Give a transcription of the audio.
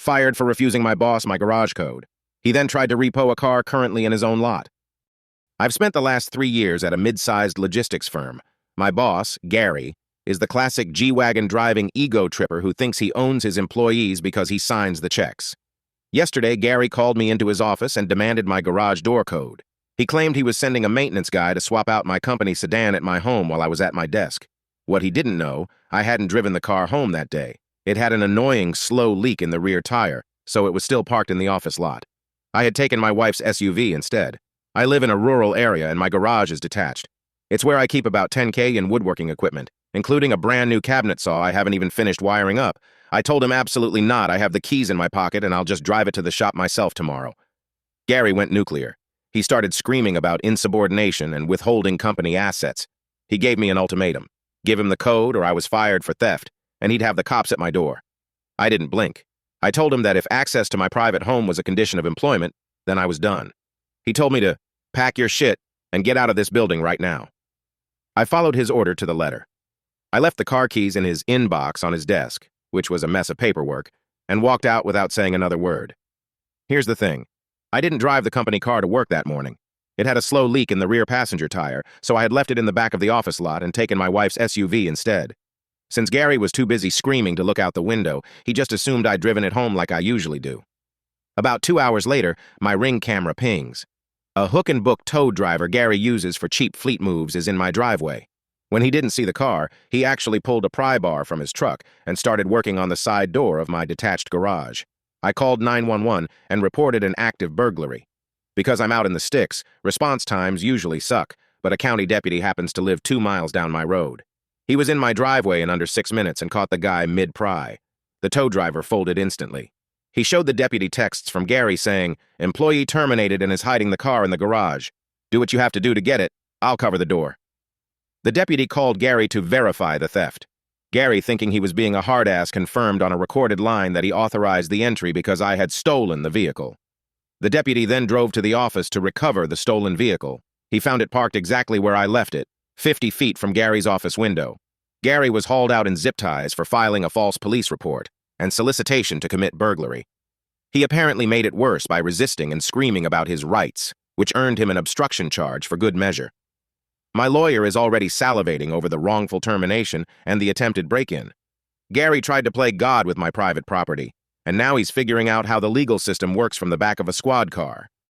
Fired for refusing my boss my garage code. He then tried to repo a car currently in his own lot. I've spent the last 3 years at a mid-sized logistics firm. My boss, Gary, is the classic G-Wagon driving ego tripper who thinks he owns his employees because he signs the checks. Yesterday, Gary called me into his office and demanded my garage door code. He claimed he was sending a maintenance guy to swap out my company sedan at my home while I was at my desk. What he didn't know, I hadn't driven the car home that day. It had an annoying, slow leak in the rear tire, so it was still parked in the office lot. I had taken my wife's SUV instead. I live in a rural area and my garage is detached. It's where I keep about $10K in woodworking equipment, including a brand new cabinet saw I haven't even finished wiring up. I told him absolutely not. I have the keys in my pocket and I'll just drive it to the shop myself tomorrow. Gary went nuclear. He started screaming about insubordination and withholding company assets. He gave me an ultimatum. Give him the code or I was fired for theft, and he'd have the cops at my door. I didn't blink. I told him that if access to my private home was a condition of employment, then I was done. He told me to pack your shit and get out of this building right now. I followed his order to the letter. I left the car keys in his inbox on his desk, which was a mess of paperwork, and walked out without saying another word. Here's the thing. I didn't drive the company car to work that morning. It had a slow leak in the rear passenger tire, so I had left it in the back of the office lot and taken my wife's SUV instead. Since Gary was too busy screaming to look out the window, he just assumed I'd driven it home like I usually do. About 2 hours later, my Ring camera pings. A hook-and-book tow driver Gary uses for cheap fleet moves is in my driveway. When he didn't see the car, he actually pulled a pry bar from his truck and started working on the side door of my detached garage. I called 911 and reported an active burglary. Because I'm out in the sticks, response times usually suck, but a county deputy happens to live 2 miles down my road. He was in my driveway in under 6 minutes and caught the guy mid-pry. The tow driver folded instantly. He showed the deputy texts from Gary saying, "Employee terminated and is hiding the car in the garage. Do what you have to do to get it. I'll cover the door." The deputy called Gary to verify the theft. Gary, thinking he was being a hard-ass, confirmed on a recorded line that he authorized the entry because I had stolen the vehicle. The deputy then drove to the office to recover the stolen vehicle. He found it parked exactly where I left it, 50 feet from Gary's office window. Gary was hauled out in zip ties for filing a false police report and solicitation to commit burglary. He apparently made it worse by resisting and screaming about his rights, which earned him an obstruction charge for good measure. My lawyer is already salivating over the wrongful termination and the attempted break-in. Gary tried to play God with my private property, and now he's figuring out how the legal system works from the back of a squad car.